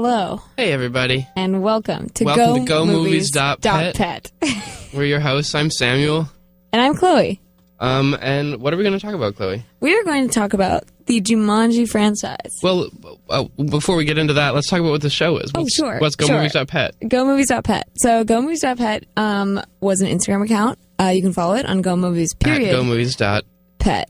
Hello. Hey, everybody. And welcome to GoMovies Dot Pet. We're your hosts. I'm Samuel. And I'm Chloe. And what are we going to talk about, Chloe? We are going to talk about the Jumanji franchise. Well, before we get into that, let's talk about what the show is. Sure. What's GoMovies Dot Pet? GoMovies Dot Pet. So GoMovies Dot Pet was an Instagram account. You can follow it on GoMovies, period. GoMovies Dot Pet.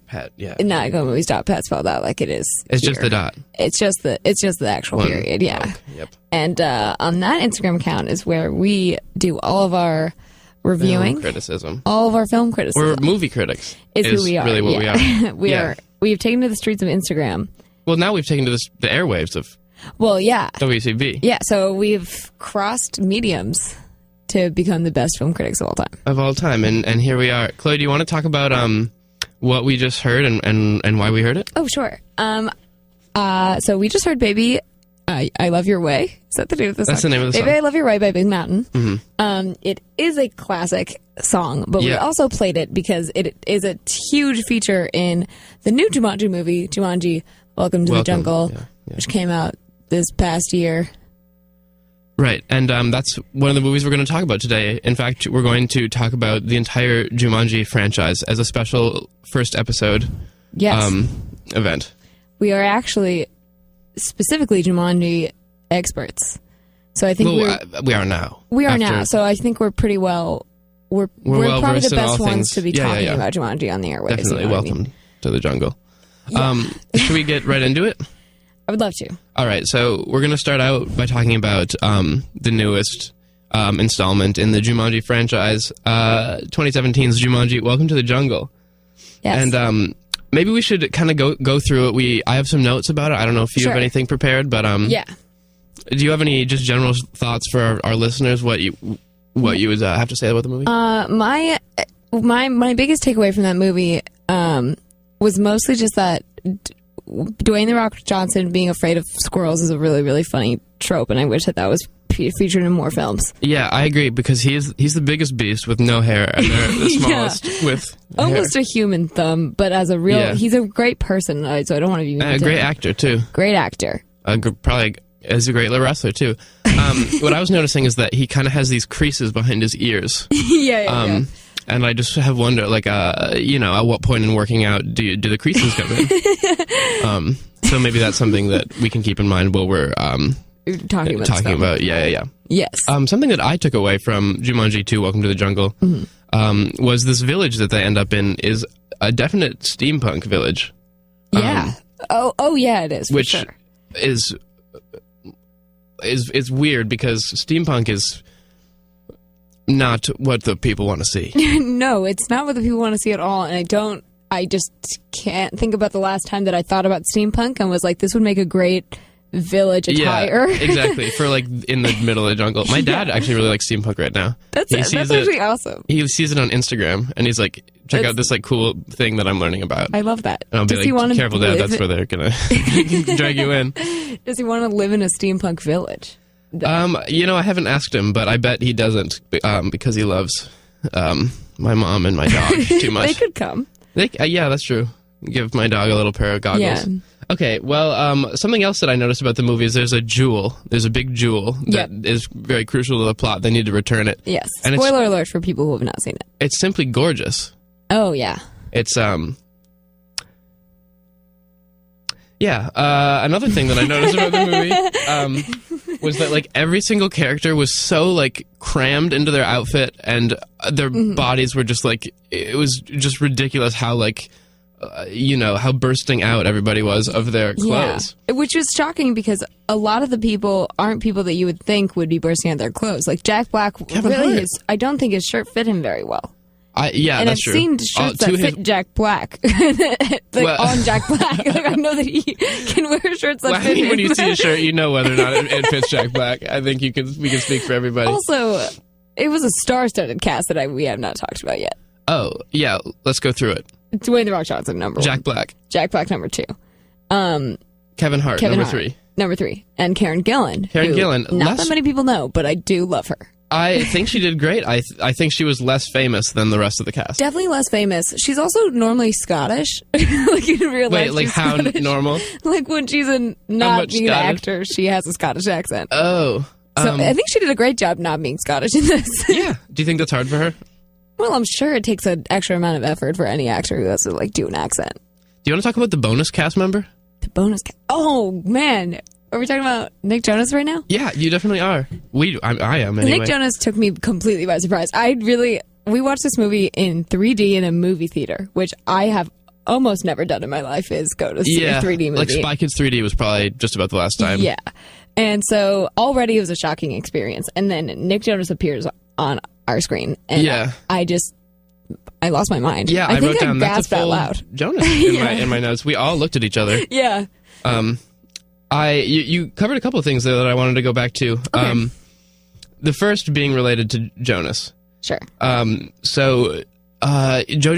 Pet, yeah. Not GoMovies Dot Pet spelled out like it is. It's just the dot. It's just the actual period, yeah. Okay, yep. And on that Instagram account is where we do all of our reviewing, criticism, all of our film criticism. We're movie critics. Is who we are. Really what we are. We've taken to the streets of Instagram. Well, now we've taken to the airwaves of. Well, yeah. WCB. Yeah, so we've crossed mediums to become the best film critics of all time. Of all time, and here we are. Chloe, do you want to talk about what we just heard and why we heard it? Oh, sure. So we just heard Baby, I Love Your Way. Is that the name of the song? That's the name of the song. Baby, I Love Your Way by Big Mountain. Mm-hmm. It is a classic song, but we also played it because it is a huge feature in the new Jumanji movie, Jumanji Welcome to the Jungle, which came out this past year. Right, and that's one of the movies we're going to talk about today. In fact, we're going to talk about the entire Jumanji franchise as a special first episode event. We are actually specifically Jumanji experts. So I think we are now. We are now. So I think we're pretty well. We're well probably the versed in best all ones things. to be talking about Jumanji on the airwaves. Definitely. Welcome to the jungle. Should we get right into it? I would love to. All right, so we're going to start out by talking about the newest installment in the Jumanji franchise, 2017's Jumanji Welcome to the Jungle. Yes. And maybe we should kind of go through it. I have some notes about it. I don't know if you have anything prepared, but do you have any just general thoughts for our listeners? What you would have to say about the movie? My biggest takeaway from that movie was mostly just that Dwayne "The Rock" Johnson being afraid of squirrels is a really, really funny trope, and I wish that was featured in more films. Yeah, I agree, because he's the biggest beast with no hair, and they're the smallest with almost hair. A human thumb, but as a real, he's a great person, so I don't want to be a great actor too. Great actor. Probably is a great wrestler too. What I was noticing is that he kind of has these creases behind his ears. Yeah. And I just have wondered, at what point in working out do the creases come in? So maybe that's something that we can keep in mind while we're talking about. Yeah. Yes. Something that I took away from Jumanji 2, Welcome to the Jungle, was this village that they end up in is a definite steampunk village. Yeah. Yeah, it is. Which for sure. is weird because steampunk is not what the people want to see. No, it's not what the people want to see at all. And I just can't think about the last time that I thought about steampunk and was like, this would make a great village attire. Yeah, exactly. For in the middle of the jungle. My dad actually really likes steampunk right now. That's actually awesome. He sees it on Instagram and he's like, check out this cool thing that I'm learning about. I love that. And I'll be like, careful, Dad, that's where they're going to drag you in. Does he want to live in a steampunk village? I haven't asked him, but I bet he doesn't because he loves my mom and my dog too much. They could come. Yeah, that's true. Give my dog a little pair of goggles. Yeah. Okay, well, something else that I noticed about the movie is there's a jewel. There's a big jewel that is very crucial to the plot. They need to return it. Yes. And spoiler alert for people who have not seen it. It's simply gorgeous. Oh, yeah. It's, another thing that I noticed about the movie was that, every single character was so, crammed into their outfit, and their bodies were just, it was just ridiculous how, how bursting out everybody was of their clothes. Yeah. Which is shocking because a lot of the people aren't people that you would think would be bursting out their clothes. Like, Jack Black, I don't think his shirt fit him very well. And I've seen shirts that fit Jack Black, on Jack Black. I know that he can wear shirts that fit him. When you see a shirt, you know whether or not it fits Jack Black. I think we can speak for everybody. Also, it was a star-studded cast that we have not talked about yet. Oh, yeah, let's go through it. Dwayne "The Rock" Johnson, number 1. Jack Black. Jack Black, number 2. Kevin Hart, number 3. Number 3. And Karen Gillan. Not that many people know, but I do love her. I think she did great. I think she was less famous than the rest of the cast. Definitely less famous. She's also normally Scottish. Like in real life. Wait, like she's how Scottish. normal? Like when she's not being an Scottish? actor, she has a Scottish accent. Oh. So I think she did a great job not being Scottish in this. Yeah. Do you think that's hard for her? Well, I'm sure it takes an extra amount of effort for any actor who has to like do an accent. Do you want to talk about the bonus cast member? The bonus oh, man. Are we talking about Nick Jonas right now? Yeah, you definitely are. I am anyway. Nick Jonas took me completely by surprise. We watched this movie in 3D in a movie theater, which I have almost never done in my life, is go to see a 3D movie. Like Spy Kids 3D was probably just about the last time. Yeah. And so already it was a shocking experience. And then Nick Jonas appears on our screen. And I lost my mind. Yeah, I wrote down that's a full loud. Jonas in my notes. We all looked at each other. Yeah. You covered a couple of things there that I wanted to go back to. Okay. The first being related to Jonas. Sure. So Joe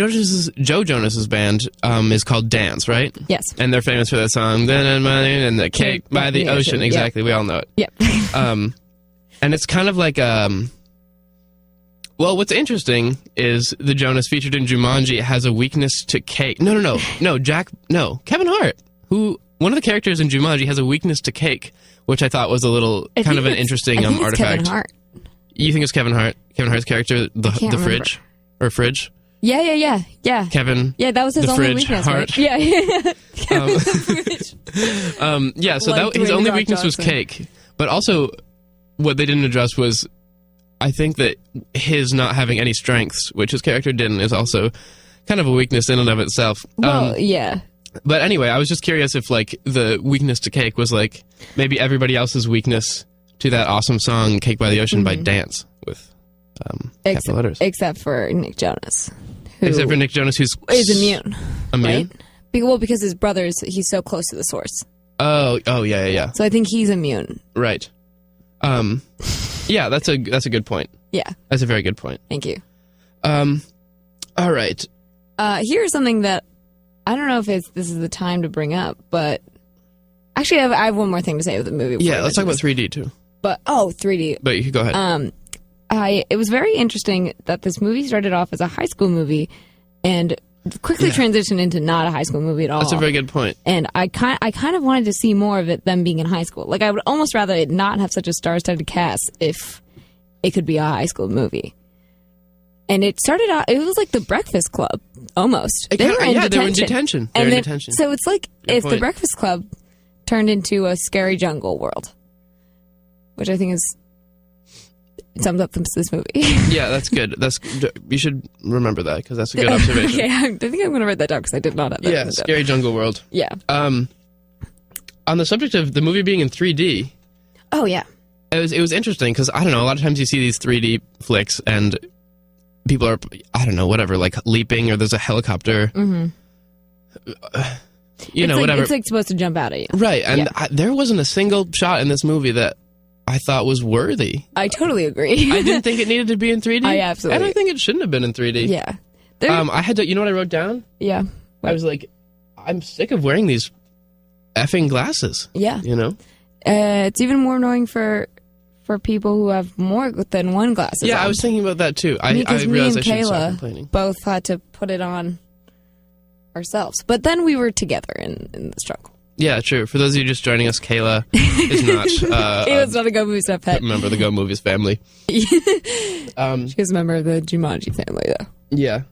Jonas's band is called Dance, right? Yes. And they're famous for that song and the Cake by the Ocean. Exactly. Yep. We all know it. Yep. And it's kind of like well, what's interesting is the Jonas featured in Jumanji has a weakness to cake. No, Kevin Hart, who one of the characters in Jumanji has a weakness to cake, which I thought was a little kind of an interesting artifact. Kevin Hart. You think it's Kevin Hart? Kevin Hart's character, the fridge or fridge? Yeah. Kevin. Yeah, that was his only weakness. Hart. Right? Yeah. Kevin the fridge. Yeah. So Like his only weakness Johnson. was cake, but also what they didn't address was, I think that his not having any strengths, which his character didn't, is also kind of a weakness in and of itself. Well, yeah. But anyway, I was just curious if like the weakness to cake was like maybe everybody else's weakness to that awesome song "Cake by the Ocean" by Dance with capital letters. Except for Nick Jonas. Except for Nick Jonas, who's is immune. Immune? Right? Well, because his brother's, he's so close to the source. Oh, yeah. So I think he's immune. Right. Yeah, that's a good point. Yeah. That's a very good point. Thank you. All right. Here's something that I don't know if this is the time to bring up, but actually I have one more thing to say with the movie. Yeah, let's talk about 3D too. But 3D. But you can go ahead. It was very interesting that this movie started off as a high school movie and quickly transitioned into not a high school movie at all. That's a very good point. And I kind of wanted to see more of it, them being in high school. Like, I would almost rather it not have such a star-studded cast if it could be a high school movie. And it started out, it was like The Breakfast Club, almost. They were in detention. They were in detention. So it's like if The Breakfast Club turned into a scary jungle world, which I think is... It sums up this movie. Yeah, that's good. You should remember that because that's a good observation. Okay, I think I'm going to write that down because I did not have that. Yeah, Scary Jungle World. Yeah. On the subject of the movie being in 3D. Oh yeah. It was interesting because I don't know. A lot of times you see these 3D flicks and people are whatever, like leaping or there's a helicopter. Mm-hmm. Whatever. It's like supposed to jump out at you. Right, and there wasn't a single shot in this movie that I thought was worthy. I totally agree. I didn't think it needed to be in 3D. I absolutely. And I think it shouldn't have been in 3D. Yeah. I had to. You know what I wrote down? Yeah. I was like, I'm sick of wearing these effing glasses. Yeah. You know. It's even more annoying for people who have more than one glasses. Yeah, on. I was thinking about that too. I realized me and I shouldn't stop Kayla complaining. both had to put it on ourselves, but then we were together in the struggle. Yeah, true. For those of you just joining us, Kayla is not. Kayla's not a GoMovies Dot Pet. Member of the GoMovies family. She's a member of the Jumanji family, though. Yeah.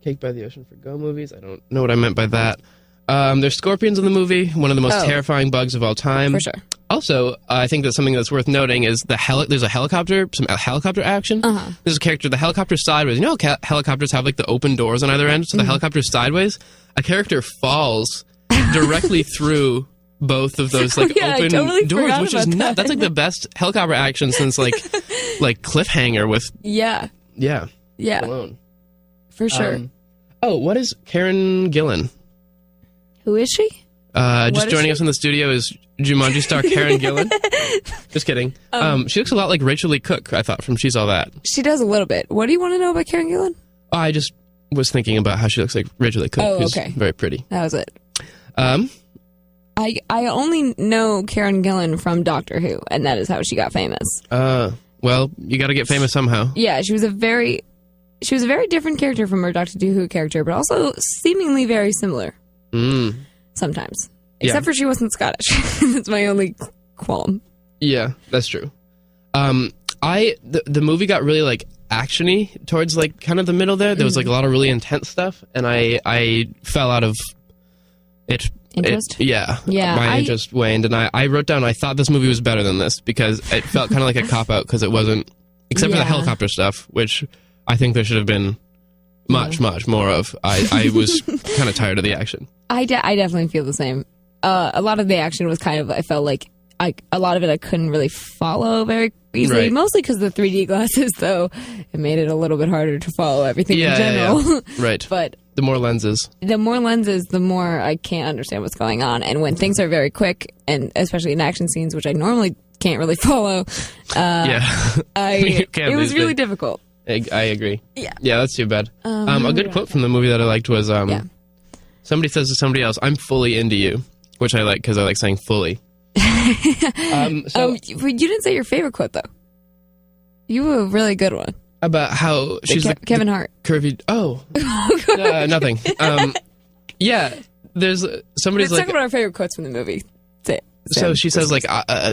Cake by the Ocean for GoMovies. I don't know what I meant by that. There's scorpions in the movie. One of the most terrifying bugs of all time. For sure. Also, I think that something that's worth noting is there's a helicopter, some helicopter action. Uh-huh. There's a character, the helicopter's sideways. You know how helicopters have like the open doors on either end? So the helicopter's sideways. A character falls directly through both of those like open totally doors, which is that. nuts. That's like the best helicopter action since like Cliffhanger with Yeah. Alone. For sure. What is Karen Gillan? Who is she? Just joining us in the studio is Jumanji star Karen Gillan. Just kidding. She looks a lot like Rachel Lee Cook, I thought, from She's All That. She does a little bit. What do you want to know about Karen Gillan? I just was thinking about how she looks like Rachel Lee Cook, who's very pretty. That was it. I only know Karen Gillan from Doctor Who, and that is how she got famous. Well, you got to get famous somehow. Yeah, she was a very different character from her Doctor Who character, but also seemingly very similar. Sometimes. Except for she wasn't Scottish. That's my only qualm. Yeah, that's true. The movie got really like actiony towards like kind of the middle there. There was like a lot of really intense stuff, and I fell out of it. Interest? My interest waned, and I wrote down I thought this movie was better than this because it felt kind of like a cop-out because it wasn't, except for the helicopter stuff, which I think there should have been much more of. I was kind of tired of the action. I definitely feel the same. A lot of the action was kind of, I felt like a lot of it I couldn't really follow very easily, right. Mostly because of the 3D glasses, though. It made it a little bit harder to follow everything in general. Yeah. Right. But the more lenses, the more I can't understand what's going on. And when things are very quick, and especially in action scenes, which I normally can't really follow, it was really difficult. I agree. Yeah. Yeah, that's too bad. A good quote from the movie that I liked was, somebody says to somebody else, "I'm fully into you," which I like because I like saying fully. You didn't say your favorite quote, though. You have a really good one. About how she's Kevin Hart. Curvy. Oh. Nothing. Yeah, there's somebody's Let's like... talk about our favorite quotes from the movie. So she says, like,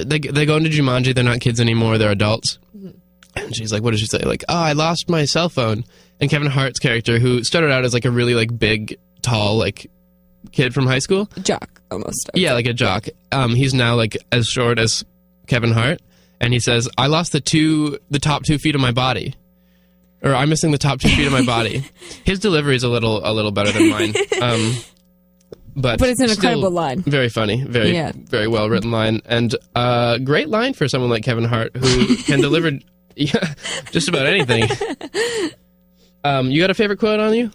they go into Jumanji, they're not kids anymore, they're adults. And she's like, what does she say? Like, I lost my cell phone. And Kevin Hart's character, who started out as like a really like big, tall, like kid from high school. Jock, almost. Yeah, like a jock. He's now like as short as Kevin Hart. And he says, I lost the top 2 feet of my body. Or I'm missing the top 2 feet of my body. His delivery is a little better than mine. But it's an incredible line. Very funny. Very well written line. And great line for someone like Kevin Hart who can deliver just about anything. You got a favorite quote on you?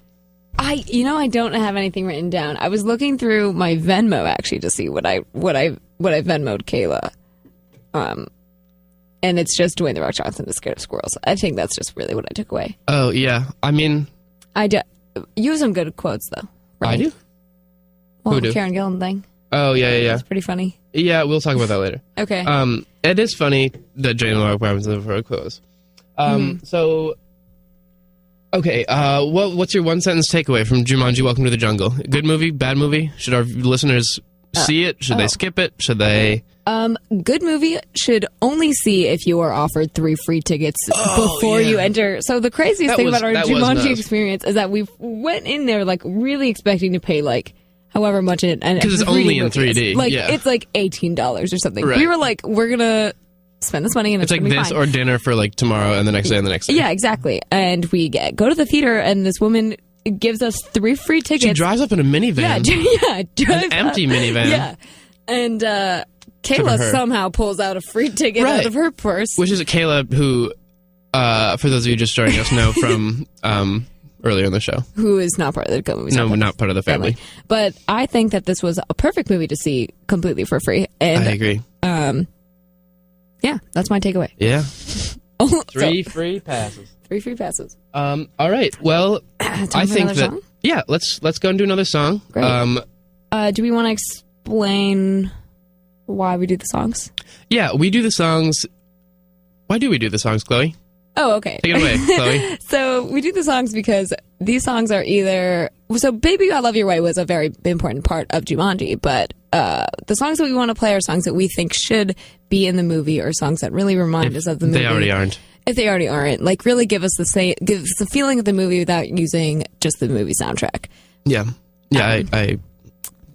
I don't have anything written down. I was looking through my Venmo actually to see what I Venmo'd Kayla. And it's just Dwayne The Rock Johnson is scared of squirrels. I think that's just really what I took away. Oh, yeah. I mean... You have some good quotes, though. Right? I do? Well, Who the do? Karen Gillan thing. Oh, yeah. It's pretty funny. Yeah, we'll talk about that later. Okay. It is funny that Jane and Laura Robinson for a quotes. So... Okay, what's your one-sentence takeaway from Jumanji Welcome to the Jungle? Good movie? Bad movie? Should our listeners see it? Should they skip it? Should they... Good movie. Should only see if you are offered 3 free tickets before you enter. So the craziest thing about our Jumanji experience is that we went in there like really expecting to pay like however much it, and because it's only in 3D. Like it's like $18 or something. Right. We were like, we're gonna spend this money and it's like this fine. Or dinner for like tomorrow and the next day and the next day. Yeah, exactly. And we go to the theater and this woman gives us 3 free tickets. She drives up in a minivan. An empty minivan. Yeah, and Kayla somehow pulls out a free ticket out of her purse. Which is Kayla, who, for those of you just joining us, know from earlier in the show. Who is not part of the GoMovies. No, not part of the family. But I think that this was a perfect movie to see completely for free. And I agree. Yeah, that's my takeaway. Yeah. 3 free passes. 3 free passes. All right. Well, I think that... Song? Yeah, let's go and do another song. Great. Do we want to explain... why we do the songs? Yeah, we do the songs. Why do we do the songs, Chloe? Oh, okay. Take it away, Chloe. So we do the songs because these songs are either... So Baby I Love Your Way was a very important part of Jumanji, but the songs that we want to play are songs that we think should be in the movie or songs that really remind us of the movie. They already aren't. If they already aren't. Like, really give us the feeling of the movie without using just the movie soundtrack. Yeah. Yeah,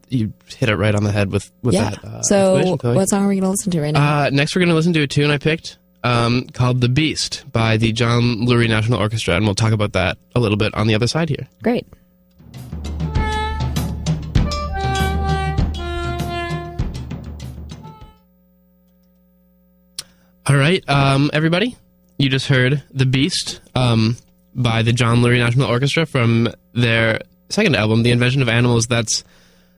you hit it right on the head with that. So what song are we going to listen to right now? Next we're going to listen to a tune I picked called The Beast by the John Lurie National Orchestra, and we'll talk about that a little bit on the other side here. Great. All right, everybody, you just heard The Beast by the John Lurie National Orchestra from their second album, The Invention of Animals. That's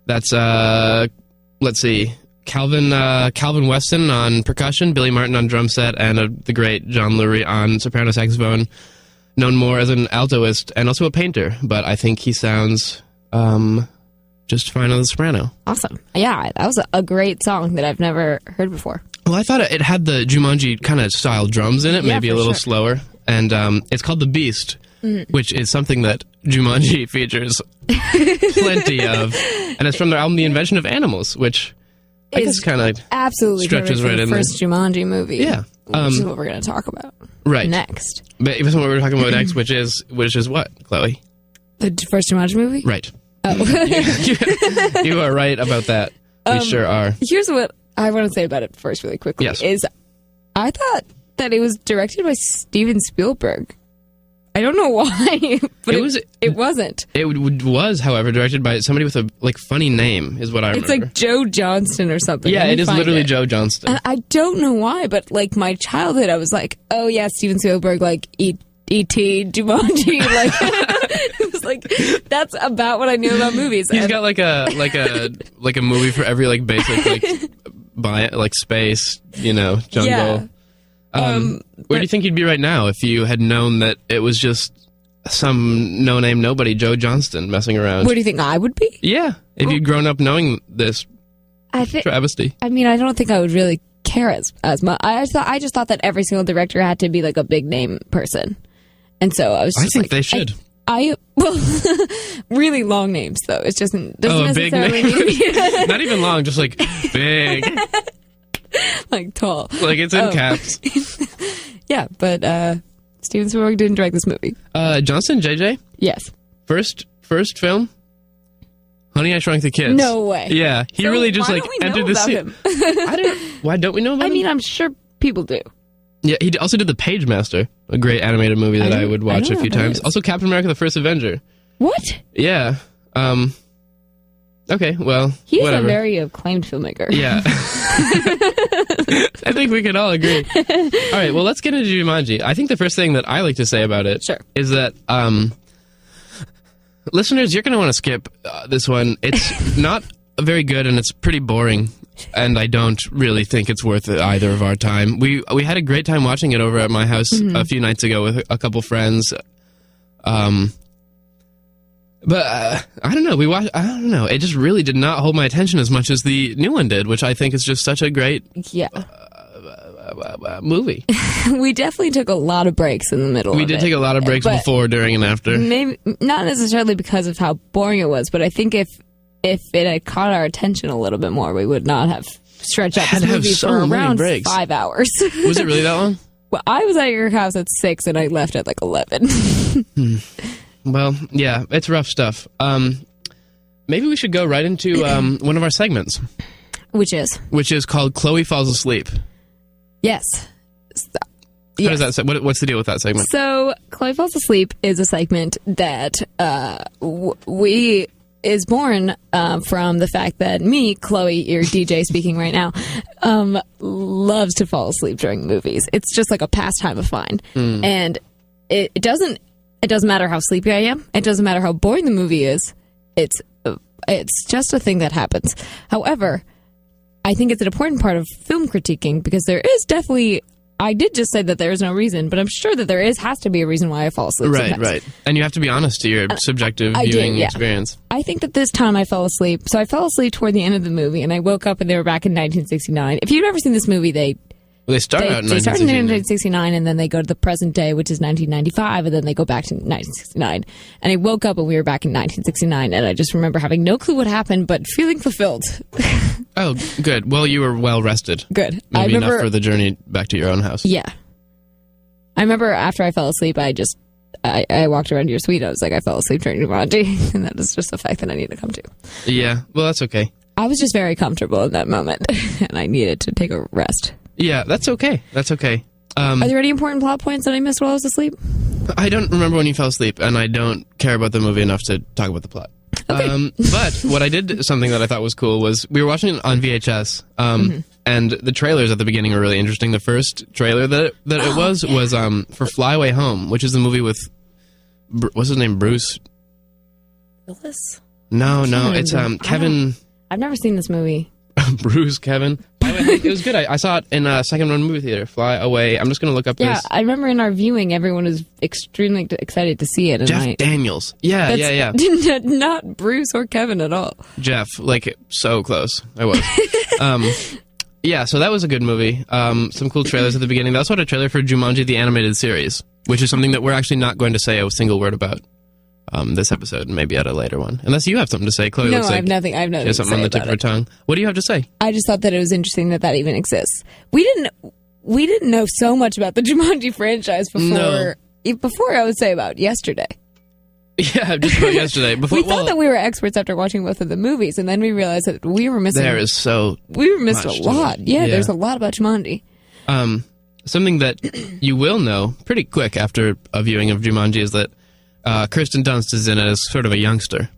let's see, Calvin Weston on percussion, Billy Martin on drum set, and the great John Lurie on soprano saxophone, known more as an altoist and also a painter, but I think he sounds just fine on the soprano. Awesome. Yeah, that was a great song that I've never heard before. Well, I thought it had the Jumanji kind of style drums in it, Yeah, maybe a for little sure. slower. And it's called The Beast, which is something that Jumanji features plenty of. And it's from their album The Invention of Animals, which I guess kind of absolutely stretches perfect for right the in there. first Jumanji movie. Yeah. Which is what we're going to talk about Right. next. But even what we're talking about next, which is what, Chloe? The first Jumanji movie? Right. Oh. You are right about that. We sure are. Here's what I want to say about it first really quickly. Yes. Is I thought that it was directed by Steven Spielberg. I don't know why, but it wasn't. It was, however, directed by somebody with a funny name, is what I remember. It's like Joe Johnston or something. Yeah, Let me it is find literally it. Joe Johnston. I don't know why, but my childhood, I was like, oh yeah, Steven Spielberg, E.T., Jumanji, it was that's about what I knew about movies. He's got a movie for every basic space, jungle. Yeah. Where do you think you'd be right now if you had known that it was just some no-name nobody, Joe Johnston, messing around? Where do you think I would be? Yeah, if you'd grown up knowing this travesty. I mean, I don't think I would really care as much. I just thought that every single director had to be a big name person, and so I was. Just I think they should. Really long names though. It doesn't a big necessarily name. mean Not even long, just big, tall. it's in caps. Yeah, but Steven Spielberg didn't direct this movie. Johnston, JJ, Yes. first film. Honey, I Shrunk the Kids. No way. Yeah, he So really just why don't we entered know the about scene. him? Why don't we know about him? I mean, I'm sure people do. Yeah, he also did The Page Master, a great animated movie that I would watch don't a know few what that times. is. Also, Captain America: The First Avenger. What? Yeah. Okay. Well, He's whatever. a very acclaimed filmmaker. Yeah. I think we can all agree. All right. Well, let's get into Jumanji. I think the first thing that I like to say about it is that listeners, you're going to want to skip this one. It's not very good, and it's pretty boring. And I don't really think it's worth either of our time. We had a great time watching it over at my house a few nights ago with a couple friends. But I don't know. I don't know. It just really did not hold my attention as much as the new one did, which I think is just such a great movie. We definitely took a lot of breaks in the middle. We did take a lot of breaks before, during, and after. Maybe not necessarily because of how boring it was, but I think if it had caught our attention a little bit more, we would not have stretched out this movie for around 5 hours. Was it really that long? Well, I was at your house at 6 and I left at 11. Well, yeah, it's rough stuff. Maybe we should go right into one of our segments. Which is called Chloe Falls Asleep. Yes. How does that? What's the deal with that segment? So, Chloe Falls Asleep is a segment that is born from the fact that me, Chloe, your DJ speaking right now, loves to fall asleep during movies. It's just like a pastime of mine. And it doesn't matter how sleepy I am. It doesn't matter how boring the movie is. It's just a thing that happens. However, I think it's an important part of film critiquing because there is definitely... I did just say that there is no reason, but I'm sure that there has to be a reason why I fall asleep sometimes. Right. And you have to be honest to your subjective viewing experience. I think that this time I fell asleep. So I fell asleep toward the end of the movie, and I woke up and they were back in 1969. If you've never seen this movie, they start out in 1969. They start in 1969, and then they go to the present day, which is 1995, and then they go back to 1969. And I woke up and we were back in 1969, and I just remember having no clue what happened, but feeling fulfilled. Oh, good. Well, you were well rested. Good. Maybe enough for the journey back to your own house. Yeah. I remember after I fell asleep, I walked around your suite. I was like, I fell asleep during Jumanji, and that is just a fact that I need to come to. Yeah. Well, that's okay. I was just very comfortable in that moment, and I needed to take a rest. Yeah, that's okay. That's okay. Are there any important plot points that I missed while I was asleep? I don't remember when you fell asleep, and I don't care about the movie enough to talk about the plot. Okay. But what I did, something that I thought was cool, was we were watching it on VHS, and the trailers at the beginning were really interesting. The first trailer that it was for Fly Away Home, which is the movie with, what's his name, Bruce? Willis? No, it's Kevin. I've never seen this movie. Bruce, Kevin. It was good. I saw it in a second-run movie theater. Fly Away. I'm just going to look up this. Yeah, I remember in our viewing, everyone was extremely excited to see it. And Jeff Daniels. Yeah. Not Bruce or Kevin at all. Jeff, so close. I was. Yeah, so that was a good movie. Some cool trailers at the beginning. They also had a trailer for Jumanji, the animated series, which is something that we're actually not going to say a single word about this episode, maybe at a later one. Unless you have something to say. Chloe No, looks I like have nothing. I have nothing. she has something on the tip of her tongue. What do you have to say? I just thought that it was interesting that even exists. We didn't know so much about the Jumanji franchise before I would say about yesterday. Yeah, just about yesterday. We thought that we were experts after watching both of the movies, and then we realized that we were missing. We were missing a lot. Yeah, there's a lot about Jumanji. Something that you will know pretty quick after a viewing of Jumanji is that Kirsten Dunst is in it as sort of a youngster.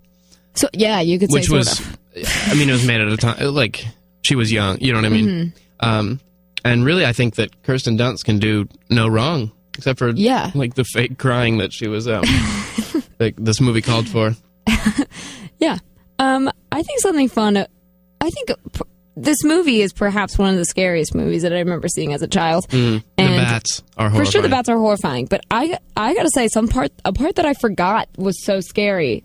So yeah, you could say it was made at a time like she was young. You know what I mean? Mm-hmm. And really, I think that Kirsten Dunst can do no wrong. Except for like the fake crying that she was like this movie called for. Yeah. I think something fun. I think this movie is perhaps one of the scariest movies that I remember seeing as a child. And the bats are horrifying. For sure the bats are horrifying. But I gotta say, a part that I forgot was so scary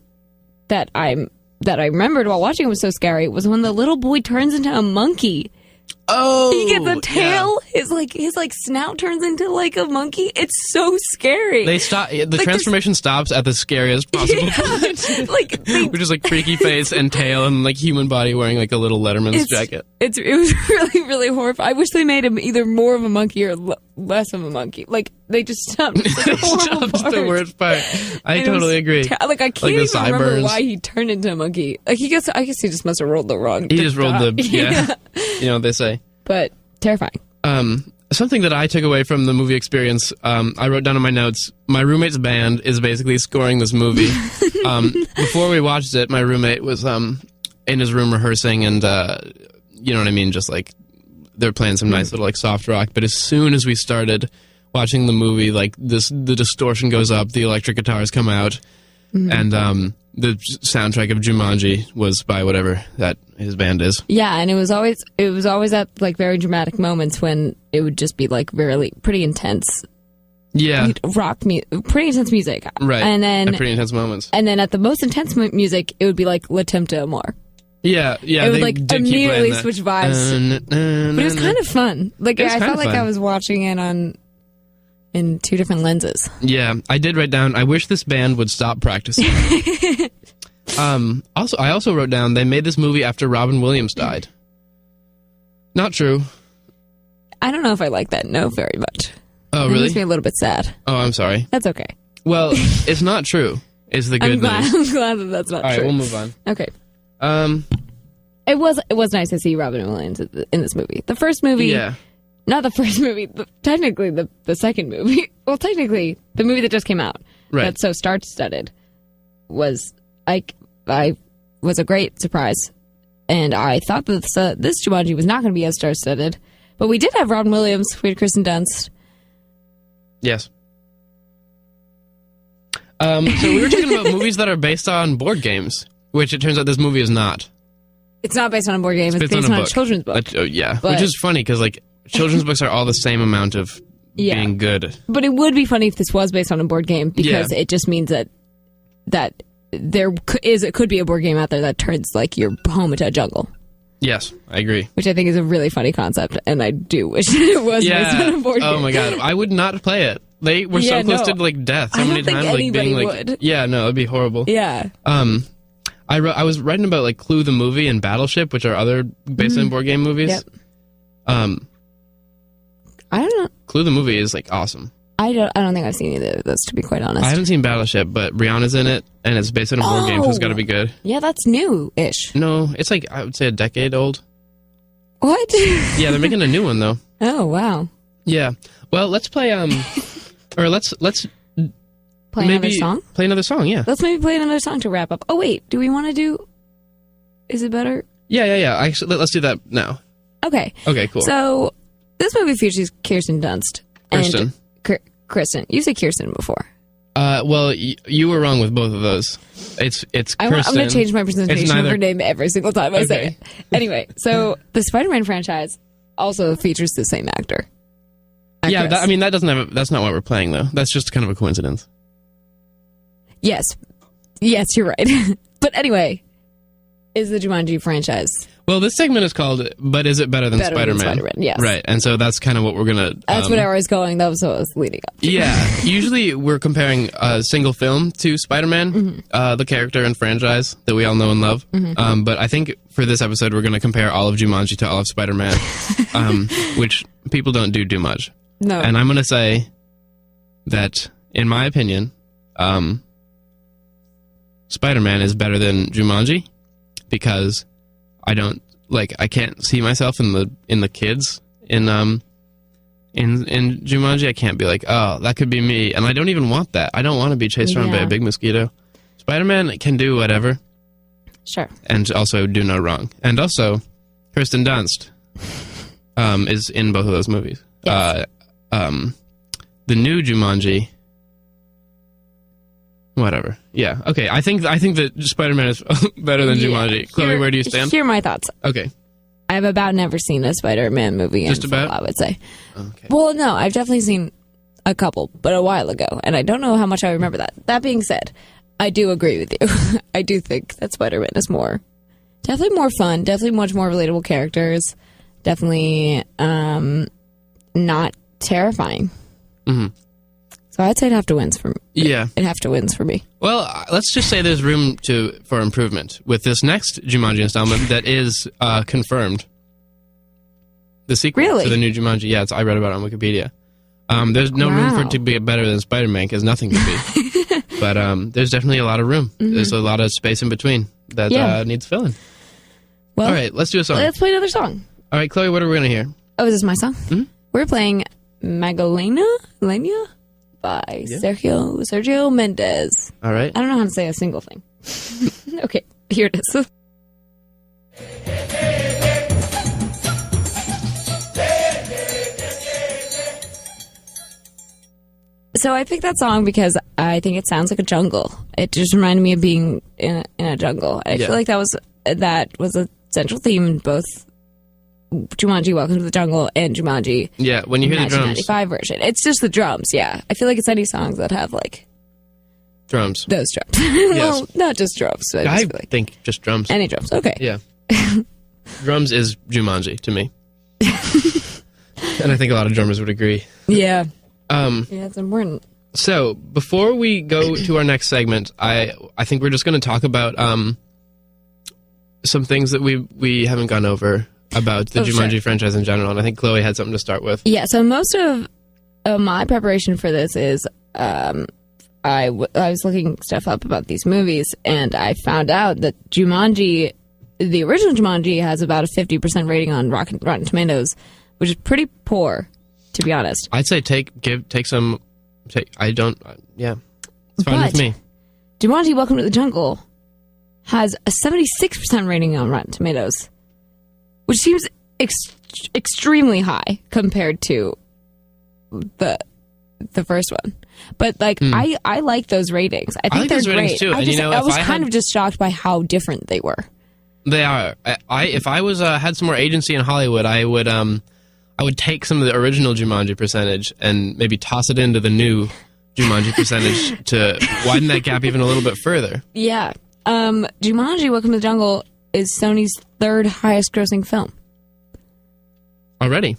that I remembered while watching it was so scary was when the little boy turns into a monkey. Oh, he gets a tail. Yeah. His snout turns into like a monkey. It's so scary. They stop. The transformation stops at the scariest possible point. Which is like freaky face and tail and like human body wearing like a little Letterman's jacket. It was really, really horrifying. I wish they made him either more of a monkey or less of a monkey. Like they just stopped. The worst part. I totally agree. I can't even remember why he turned into a monkey. I guess he just must have rolled the wrong. He just rolled the You know what they say. But terrifying. Something that I took away from the movie experience, I wrote down in my notes, my roommate's band is basically scoring this movie. Before we watched it, my roommate was in his room rehearsing, and you know what I mean, just like they're playing some nice little like soft rock. But as soon as we started watching the movie, like the distortion goes up, the electric guitars come out, and the soundtrack of Jumanji was by whatever that his band is. Yeah, and it was always at like very dramatic moments when it would just be like pretty intense. Yeah, pretty intense music. Right, and then at pretty intense moments. And then at the most intense music, it would be like Le Temps d'Amour. Yeah. It would like immediately switch vibes. But it was kind of fun. Like I felt like I was watching it in two different lenses. Yeah, I did write down, I wish this band would stop practicing. I also wrote down, they made this movie after Robin Williams died. Not true. I don't know if I like that very much. Oh, really? It makes me a little bit sad. Oh, I'm sorry. That's okay. Well, it's not true, is the good news. I'm glad that that's not true. All right, we'll move on. Okay. It was nice to see Robin Williams in this movie. The first movie... Yeah. Not the first movie, technically the second movie. Well, technically, the movie that just came out. Right. That's so star-studded was I was a great surprise. And I thought that this Jumanji was not going to be as star-studded. But we did have Robin Williams, we had Kirsten Dunst. Yes. So we were talking about movies that are based on board games, which it turns out this movie is not. It's not based on a board game, it's based on a children's book. Yeah, which is funny because like children's books are all the same amount of being good. But it would be funny if this was based on a board game because it just means that it could be a board game out there that turns like your home into a jungle. Yes, I agree. Which I think is a really funny concept, and I do wish it was based on a board game. Oh my god, I would not play it. They were so close to like death so many times, like being like, would. Yeah, no, it'd be horrible. Yeah. I was writing about like Clue the movie and Battleship, which are other based on board game movies. Yep. I don't know. Clue the movie is like awesome. I don't think I've seen either of those, to be quite honest. I haven't seen Battleship, but Rihanna's in it, and it's based on a board game, so it's got to be good. Yeah, that's new-ish. No, it's like, I would say a decade old. What? Yeah, they're making a new one, though. Oh, wow. Yeah. Well, let's play, or let's play another song? Play another song, yeah. Let's maybe play another song to wrap up. Oh, wait, do we want to do... Is it better? Yeah. Actually, let's do that now. Okay. Okay, cool. So, this movie features Kirsten Dunst. Kristen. Kristen. You said Kirsten before. Well, you were wrong with both of those. It's Kirsten. I'm going to change my presentation of her name every single time I say it. Anyway, so the Spider-Man franchise also features the same actor. Yeah, that's not what we're playing, though. That's just kind of a coincidence. Yes, you're right. But anyway, is the Jumanji franchise. Well, this segment is called "But Is It Better Than Spider-Man?" Spider-Man, yes. Right, and so that's kind of what we're gonna. That's where I was going. That was what I was leading up to. Yeah, usually we're comparing a single film to Spider-Man, the character and franchise that we all know and love. But I think for this episode, we're going to compare all of Jumanji to all of Spider-Man, which people don't do much. No. And I'm going to say that, in my opinion, Spider-Man is better than Jumanji because I can't see myself in the kids in Jumanji. I can't be like, oh, that could be me, and I don't even want that. I don't want to be chased around by a big mosquito. Spider-Man can do whatever, sure, and also do no wrong. And also, Kirsten Dunst is in both of those movies. Yes. The new Jumanji. Whatever. Yeah. Okay. I think that Spider-Man is better than Jumanji. Chloe, where do you stand? Here are my thoughts. Okay. I've about never seen a Spider-Man movie. Just about? I would say. Okay. Well, no, I've definitely seen a couple, but a while ago, and I don't know how much I remember that. That being said, I do agree with you. I do think that Spider-Man is definitely more fun, definitely much more relatable characters, definitely not terrifying. Mm-hmm. So I'd say it'd have to win for me. Yeah. It'd have to win for me. Well, let's just say there's room for improvement with this next Jumanji installment that is confirmed. The sequel to the new Jumanji. Yeah, I read about it on Wikipedia. There's no room for it to be better than Spider-Man because nothing could be. But there's definitely a lot of room. Mm-hmm. There's a lot of space in between that needs filling. Well, all right, let's do a song. Let's play another song. All right, Chloe, what are we going to hear? Oh, is this my song? Mm-hmm. We're playing Magdalena by Sergio Mendes. All right. I don't know how to say a single thing. Okay, here it is. So I picked that song because I think it sounds like a jungle. It just reminded me of being in a jungle. I feel like that was a central theme in both Jumanji Welcome to the Jungle and Jumanji. Yeah, when you hear the drums. 1995 version. It's just the drums, yeah. I feel like it's any songs that have, like... Drums. Those drums. Yes. Well, not just drums. I think just drums. Any drums, okay. Yeah. Drums is Jumanji to me. And I think a lot of drummers would agree. Yeah. Yeah, it's important. So, before we go to our next segment, I think we're just going to talk about some things that we haven't gone over about the Jumanji franchise in general, and I think Chloe had something to start with. Yeah, so most of my preparation for this is I was looking stuff up about these movies, and I found out that Jumanji, the original Jumanji, has about a 50% rating on Rotten Tomatoes, which is pretty poor, to be honest. I'd say take some. Yeah, it's fine with me. Jumanji Welcome to the Jungle has a 76% rating on Rotten Tomatoes, which seems extremely high compared to the first one. But I like those ratings. I think like they're those ratings great. Too. I was kind of just shocked by how different they were. They are. If I was had some more agency in Hollywood, I would take some of the original Jumanji percentage and maybe toss it into the new Jumanji percentage to widen that gap even a little bit further. Yeah. Jumanji Welcome to the Jungle is Sony's third highest grossing film. Already.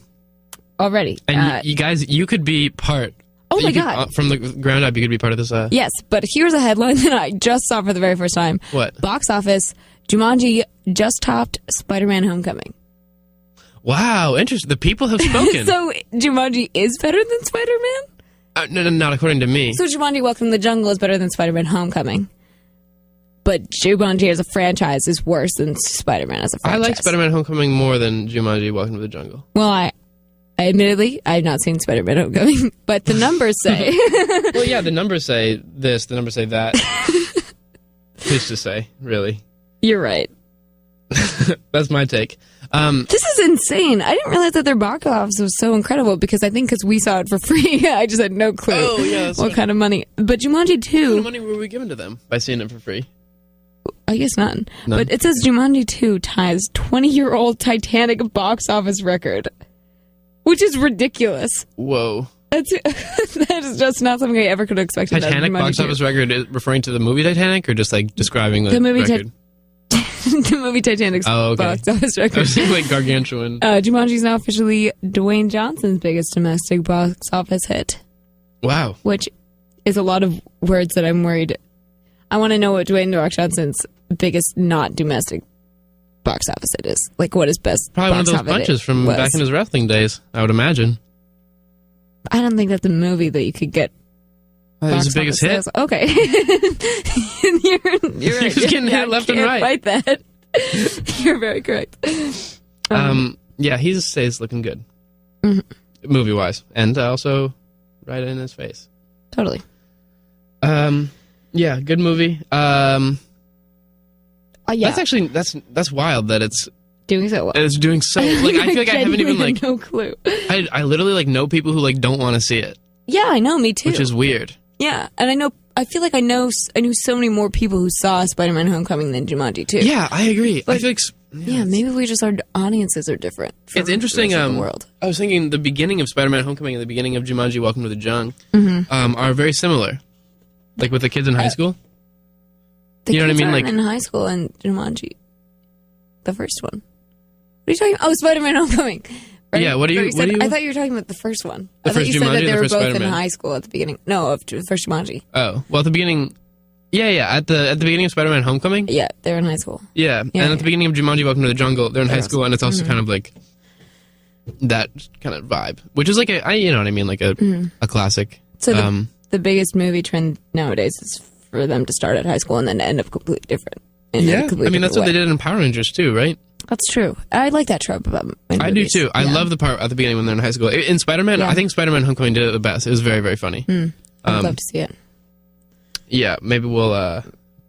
And you guys, you could be part. Oh my God. From the ground up, you could be part of this. Yes, but here's a headline that I just saw for the very first time. What? Box office, Jumanji just topped Spider-Man Homecoming. Wow, interesting. The people have spoken. So Jumanji is better than Spider-Man? No, not according to me. So Jumanji Welcome to the Jungle is better than Spider-Man Homecoming. But Jumanji as a franchise is worse than Spider-Man as a franchise. I like Spider-Man Homecoming more than Jumanji Welcome to the Jungle. Well, I admittedly, I have not seen Spider-Man Homecoming, but the numbers say... Well, yeah, the numbers say this, the numbers say that. Who's to say, really? You're right. That's my take. This is insane. I didn't realize that their box office was so incredible because I think because we saw it for free, I just had no clue what kind of money. But Jumanji 2... What kind of money were we given to them by seeing it for free? I guess none. But it says Jumanji 2 ties 20-year-old Titanic box office record, which is ridiculous. Whoa. That is just not something I ever could have expected. Titanic box office record is referring to the movie Titanic or just like describing the movie record? the movie Titanic's box office I record. was thinking like gargantuan. Jumanji's now officially Dwayne Johnson's biggest domestic box office hit. Wow. Which is a lot of words that I'm worried. I want to know what Dwayne The Rock Johnson's biggest not domestic box office it is. Like, what his best Probably one of those punches from back in his wrestling days, I would imagine. I don't think that's a movie that you could get. It was the biggest hit. Okay. you're right. Just getting hit left and right. Fight that. You're very correct. Yeah, he stays looking good. Mm-hmm. Movie-wise. And also right in his face. Totally. Yeah, good movie. Yeah. That's actually, that's wild that it's doing so well. It's doing so, like, I feel like I haven't even, like, no clue. I literally, like, know people who, like, don't want to see it. Yeah, I know, me too. Which is weird. Yeah, and I feel like I knew so many more people who saw Spider-Man Homecoming than Jumanji too. Yeah, I agree. But, I feel like, yeah, maybe we just, our audiences are different. It's interesting, the world. I was thinking the beginning of Spider-Man Homecoming and the beginning of Jumanji Welcome to the Jungle are very similar. Like, with the kids in high school. You know what I mean? Like in high school and Jumanji. The first one. What are you talking about? Oh, Spider-Man Homecoming. Right? Yeah, what do you... I thought you were talking about the first one. The first Jumanji, said that they were both Spider-Man. in high school at the beginning. No, of the first Jumanji. Oh, well, at the beginning... Yeah, at the beginning of Spider-Man Homecoming? Yeah, they're in high school. Yeah, and at the beginning of Jumanji Welcome to the Jungle, they're in high school, and it's also kind of like that kind of vibe. Which is like you know what I mean, like a classic. So the biggest movie trend nowadays is for them to start at high school and then end up completely different. Yeah, I mean, that's what they did in Power Rangers too, right? That's true. I like that trope about movies. I do too. I love the part at the beginning when they're in high school. In Spider-Man, I think Spider-Man Homecoming did it the best. It was very, very funny. I'd love to see it. Yeah, maybe we'll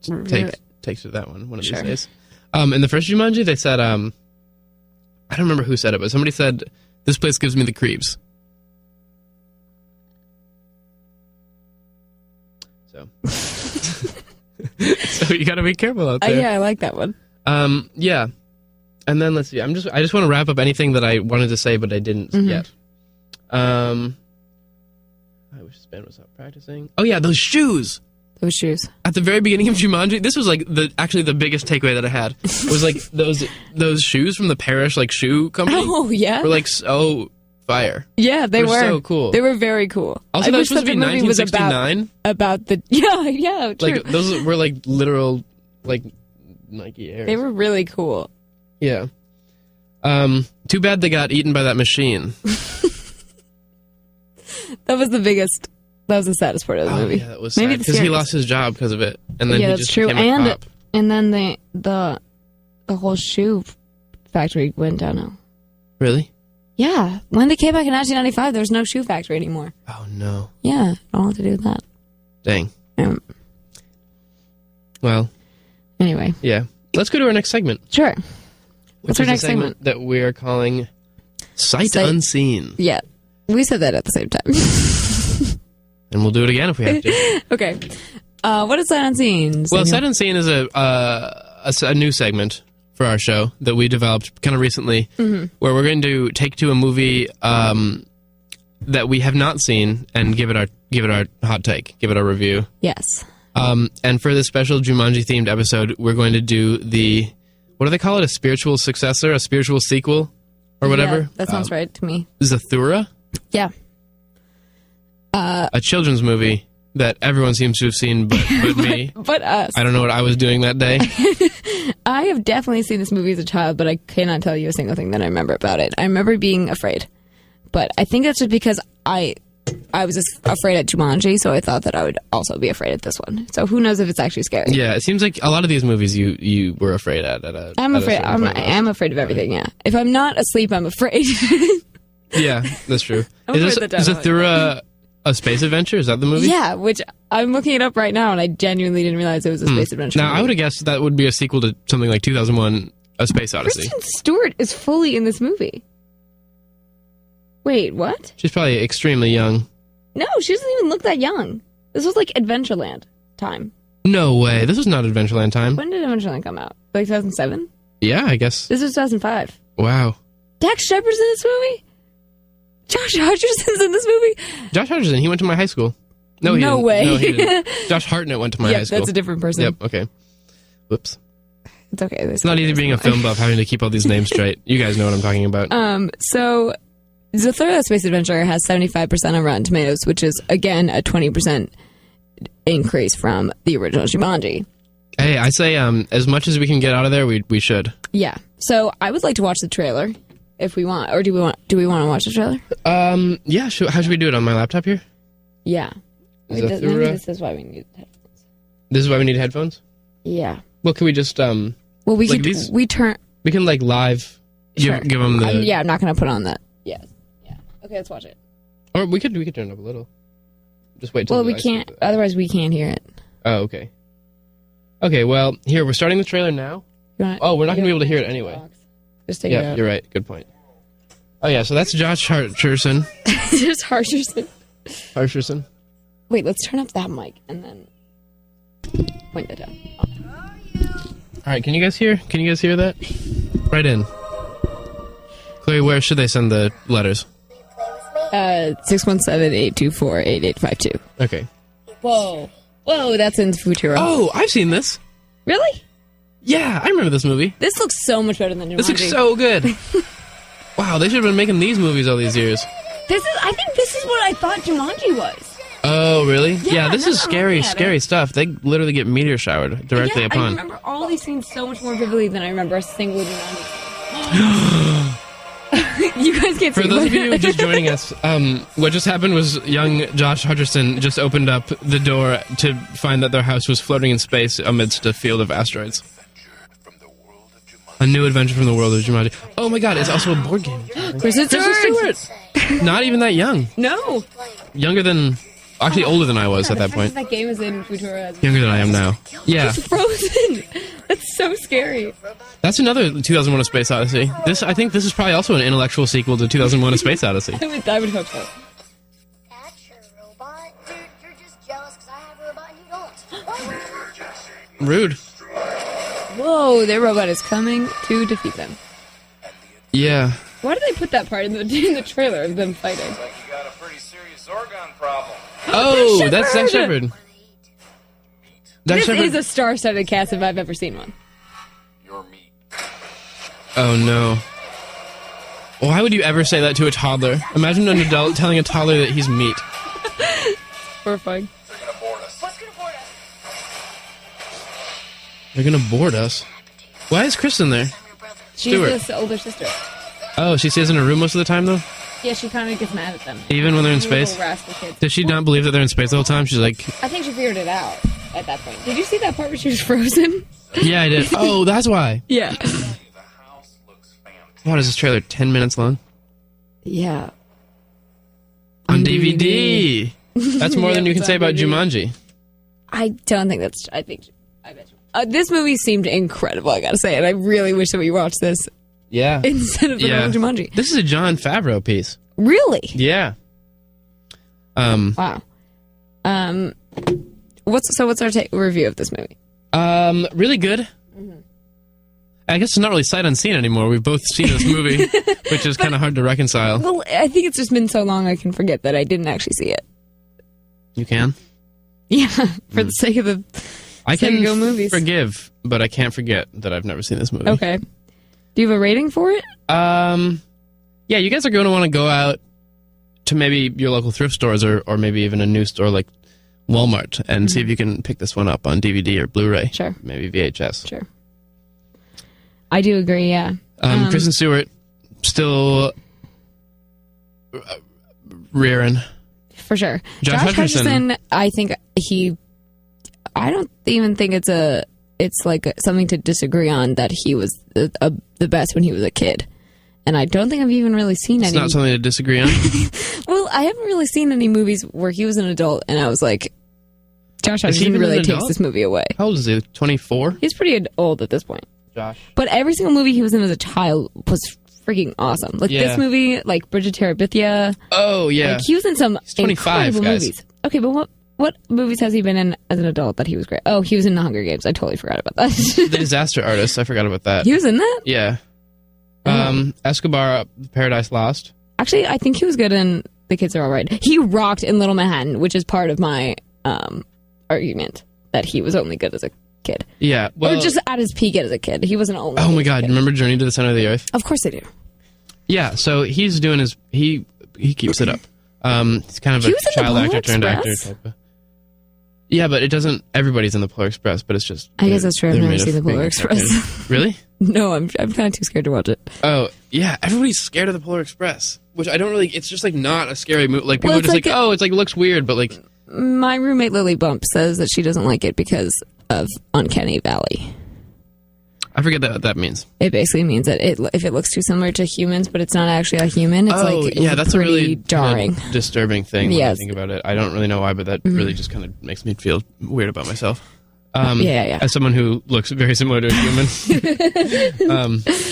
take to that one of these days. In the first Jumanji, they said, I don't remember who said it, but somebody said, "This place gives me the creeps." So, so you gotta be careful out there. Yeah, I like that one. Yeah. And then let's see. I just want to wrap up anything that I wanted to say, but I didn't yet. I wish Ben was out practicing. Oh yeah, those shoes. Those shoes. At the very beginning of Jumanji, this was like actually the biggest takeaway that I had was like those shoes from the Parrish like shoe company. Oh yeah. Were like so fire. Yeah, they were so cool. They were very cool. Also, that was supposed to be 1969. About the yeah, true. Like those were like literal like Nike Airs. They were really cool. Yeah. Too bad they got eaten by that machine. That was the saddest part of the movie. Yeah, that was sad. Because he lost his job because of it. And then he just became a cop. And then the whole shoe factory went down. Really? Yeah. When they came back in 1995, there was no shoe factory anymore. Oh, no. Yeah. I don't know what to do with that. Dang. Well. Anyway. Yeah. Let's go to our next segment. Sure. What's our next segment? That we are calling Sight Unseen. Yeah. We said that at the same time. And we'll do it again if we have to. Okay. What is Sight Unseen? Well, Sight Unseen is a new segment for our show that we developed kind of recently, where we're going to take to a movie that we have not seen and give it our hot take, give it our review. Yes. And for this special Jumanji-themed episode, we're going to do what do they call it? A spiritual successor? A spiritual sequel? Or whatever? Yeah, that sounds right to me. Zathura? Yeah. A children's movie that everyone seems to have seen but me. But us. I don't know what I was doing that day. I have definitely seen this movie as a child, but I cannot tell you a single thing that I remember about it. I remember being afraid. But I think that's just because I was just afraid at Jumanji, so I thought that I would also be afraid at this one. So who knows if it's actually scary. Yeah, it seems like a lot of these movies you were afraid at I'm afraid. I am afraid of everything, yeah. If I'm not asleep, I'm afraid. Yeah, that's true. Is Zathura a space adventure? Is that the movie? Yeah, which I'm looking it up right now, and I genuinely didn't realize it was a space adventure Now, movie. I would have guessed that would be a sequel to something like 2001, A Space Odyssey. Kristen Stewart is fully in this movie. Wait, what? She's probably extremely young. No, she doesn't even look that young. This was like Adventureland time. No way. This was not Adventureland time. When did Adventureland come out? Like 2007? Yeah, I guess. This was 2005. Wow. Dax Shepard's in this movie? Josh Hutcherson's in this movie? Josh Hutcherson, he went to my high school. No, he didn't. Way. No, he didn't. Josh Hartnett went to my high school. That's a different person. Yep, okay. Whoops. It's okay. It's not easy being a film buff, having to keep all these names straight. You guys know what I'm talking about. So Zotero Space Adventure has 75% on Rotten Tomatoes, which is, again, a 20% increase from the original Jumanji. Hey, I say as much as we can get out of there, we should. Yeah. So I would like to watch the trailer if we want. Or do we want to watch the trailer? Yeah. How should we do it? On my laptop here? Yeah. Maybe this is why we need headphones. This is why we need headphones? Yeah. Well, can we just Well, we like could we can like live give them the yeah, I'm not going to put on that. Yes. Yeah. Okay, let's watch it. Or we could turn it up a little. Just wait till Well, we can't otherwise we can't hear it. Oh, okay. Okay, well, here we're starting the trailer now. We're not going to be able to hear it anyway. Just take it out. Yeah, you're right. Good point. Oh yeah, so that's Josh Harcherson. Just Harcherson. Harcherson. Wait, let's turn up that mic and then point that down. All right, can you guys hear? Can you guys hear that? Right in. Chloe, where should they send the letters? 617-824-8852. Okay. Whoa, that's in Futuro. Oh, I've seen this. Really? Yeah, I remember this movie. This looks so much better than Jumanji. This looks so good. Wow, they should have been making these movies all these years. I think this is what I thought Jumanji was. Oh, really? Yeah, this is scary stuff. They literally get meteor showered directly upon. I remember all these scenes so much more vividly than I remember a single Jumanji. You guys can't see. For those of you just joining us, what just happened was young Josh Hutcherson just opened up the door to find that their house was floating in space amidst a field of asteroids. A new adventure from the world of Jumanji. Oh my god, it's also a board game. Kristen Stewart! Not even that young. No. Younger than... Actually, older than I was at that point. That game is in Futuro. Younger than I am now. Yeah. She's frozen. That's so scary. That's another 2001: A Space Odyssey. I think this is probably also an intellectual sequel to 2001: A Space Odyssey. I would hope so. That's your robot. You're just jealous because I have a robot and you don't. Rude. Whoa, their robot is coming to defeat them. Yeah. Why did they put that part in the trailer of them fighting? Looks like you got a pretty serious organ problem. Oh, that's Zach Shepard. This is a star-studded cast if I've ever seen one. Your meat. Oh no. Why would you ever say that to a toddler? Imagine an adult telling a toddler that he's meat. Horrifying. They're gonna board us. What's gonna board us? They're gonna board us. Why is Kristen there? She's Stewart. his older sister. Oh, she stays in her room most of the time though? Yeah, she kind of gets mad at them. Even when they're in You little space? rascal kids. Does she not believe that they're in space the whole time? She's like, I think she figured it out at that point. Did you see that part where she was frozen? yeah, I did. Oh, that's why. Yeah. The house looks fantastic. What is this trailer? 10 minutes long? Yeah. On DVD. That's more than you can say about Jumanji. I don't think that's... I bet you. This movie seemed incredible, I gotta say, and I really wish that we watched this Yeah. instead of the normal Jumanji. This is a Jon Favreau piece. Really? Yeah. Wow. What's our review of this movie? Really good. I guess it's not really sight unseen anymore. We've both seen this movie, which is kind of hard to reconcile. Well, I think it's just been so long I can forget that I didn't actually see it. You can? Yeah, for the sake of the... I can GoMovies. forgive, but I can't forget that I've never seen this movie. Okay. Do you have a rating for it? Yeah, you guys are going to want to go out to maybe your local thrift stores or maybe even a new store like Walmart and see if you can pick this one up on DVD or Blu-ray. Sure. Maybe VHS. Sure. I do agree, yeah. Kristen Stewart still rearing. For sure. Josh Hutcherson, I don't even think it's like something to disagree on that he was the best when he was a kid. And I don't think I've even really seen It's any. not something to disagree on. Well, I haven't really seen any movies where he was an adult and I was like, Josh Is he Hutcherson even really an takes adult? this movie away. How old is he? 24? He's pretty old at this point. Josh. But every single movie he was in as a child was freaking awesome. Like this movie, like Bridget Terabithia. Oh, yeah. Like he was in some He's 25, incredible guys. movies. Okay, but what movies has he been in as an adult that he was great? Oh, he was in The Hunger Games. I totally forgot about that. The Disaster Artist. I forgot about that. He was in that? Yeah. Escobar, Paradise Lost. Actually, I think he was good in The Kids Are All Right. He rocked in Little Manhattan, which is part of my argument that he was only good as a kid. Yeah. Well, Or just at his peak as a kid. He wasn't always. oh my a God! kid. Remember Journey to the Center of the Earth? Of course I do. Yeah. So he's doing his he keeps it up. He's kind of He a was in the child Polar actor turned actor Express? type of. Yeah, but it doesn't. Everybody's in the Polar Express, but it's just. I guess that's true. I've they're never made seen of the Polar being Express. cartoon. Really? No, I'm kind of too scared to watch it. Oh yeah, everybody's scared of the Polar Express, which I don't really. It's just like not a scary movie. Like people Well, are just it's like, like oh, it's like looks weird, but like My roommate Lily Bump says that she doesn't like it because of Uncanny Valley. I forget what that means. It basically means that if it looks too similar to humans, but it's not actually a human, it's Oh like yeah, that's a pretty really jarring. kinda disturbing thing when I Yes. think about it. I don't really know why, but that really just kind of makes me feel weird about myself. Yeah. As someone who looks very similar to a human,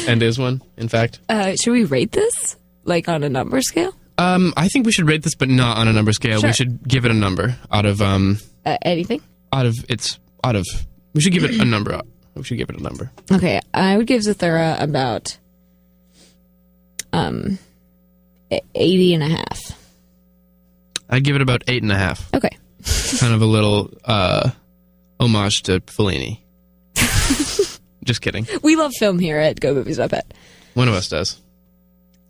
and is one, in fact. Should we rate this like on a number scale? I think we should rate this, but not on a number scale. Sure. We should give it a number out of Anything? We should give it a number. We should give it a number. Okay, I would give Zathura about 80.5. I'd give it about 8.5. Okay. Kind of a little homage to Fellini. Just kidding. We love film here at GoMovies Dot Pet. One of us does.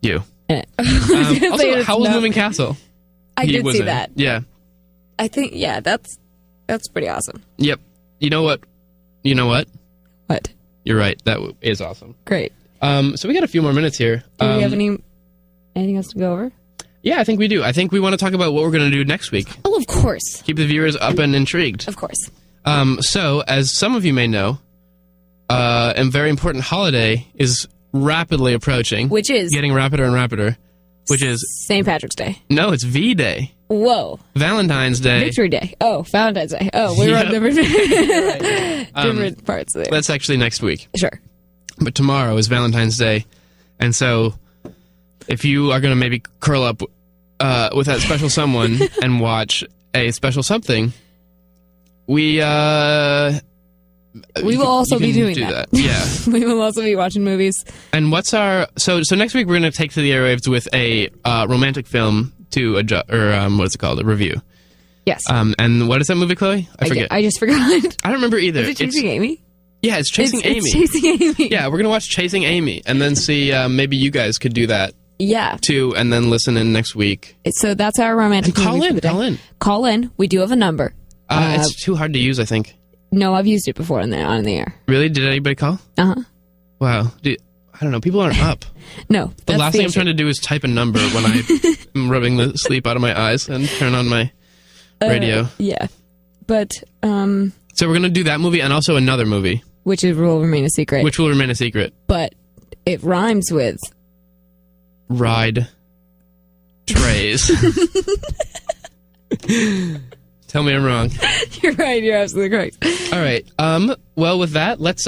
You. Also, Also, how was Moving Castle? I He did was see in. that. Yeah. I think, yeah, that's pretty awesome. Yep. You know what? What? You're right. That is awesome. Great. So we got a few more minutes here. Do we have anything else to go over? Yeah, I think we do. I think we want to talk about what we're going to do next week. Oh, of course. Keep the viewers up and intrigued. Of course. So, as some of you may know, a very important holiday is rapidly approaching. Which is? Getting rapider and rapider. Which is... St. Patrick's Day. No, it's V-Day. Whoa. Valentine's Day. Victory Day. Oh, Valentine's Day. Oh, we were on different, different parts there. That's actually next week. Sure. But tomorrow is Valentine's Day. And so, if you are going to maybe curl up with that special someone and watch a special something, we will also be doing that. Yeah. We will also be watching movies. And what's our... So next week we're going to take to the airwaves with a romantic film to adjust... Or what is it called? A review. Yes. And what is that movie, Chloe? I forget. I just forgot. I don't remember either. Is it Chasing Amy? Yeah, it's Chasing Amy. It's Chasing Amy. Yeah, we're going to watch Chasing Amy and then see maybe you guys could do that Yeah. too and then listen in next week. So that's our romantic And call movie in, for the day. call in. Call in. We do have a number. It's too hard to use, I think. No, I've used it before on the air. Really? Did anybody call? Uh-huh. Wow. I don't know. People aren't up. No. The last thing I'm trying to do is type a number when I'm rubbing the sleep out of my eyes and turn on my radio. Yeah. But, So we're going to do that movie and also another movie. which will remain a secret. Which will remain a secret. But it rhymes with... Ride trays. Tell me I'm wrong. You're right. You're absolutely correct. All right. Well, with that, let's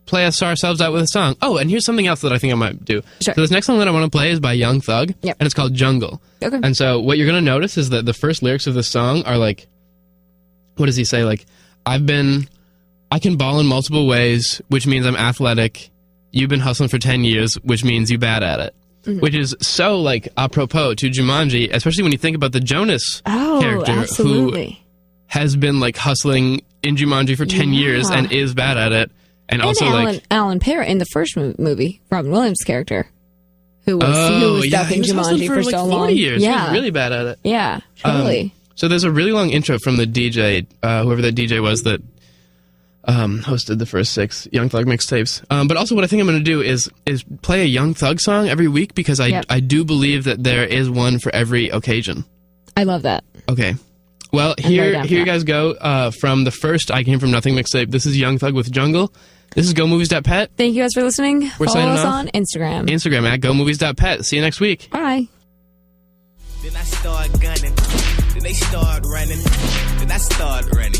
play us ourselves out with a song. Oh, and here's something else that I think I might do. Sure. So this next song that I want to play is by Young Thug, Yep. and it's called Jungle. Okay. And so what you're going to notice is that the first lyrics of the song are like, what does he say? Like, I can ball in multiple ways, which means I'm athletic. You've been hustling for 10 years, which means you bad at it. Mm-hmm. Which is so, like, apropos to Jumanji, especially when you think about the Jonas character absolutely. who has been, like, hustling in Jumanji for 10 years and is bad at it. And also, Alan Parrott in the first movie, Robin Williams' character, who was stuck in Jumanji for so 40 long. years. Yeah. He was really bad at it. Yeah, totally. So there's a really long intro from the DJ, whoever that DJ was that hosted the first 6 Young Thug mixtapes. But also what I think I'm going to do is play a Young Thug song every week because I do believe that there is one for every occasion. I love that. Okay. Well, here you guys go from the first I Came From Nothing mixtape. This is Young Thug with Jungle. This is GoMovies Dot Pet. Thank you guys for listening. We're Follow signing us off on Instagram. Instagram at GoMovies Dot Pet. See you next week. Bye. Then I start gunning. Then they start running. Then I start running.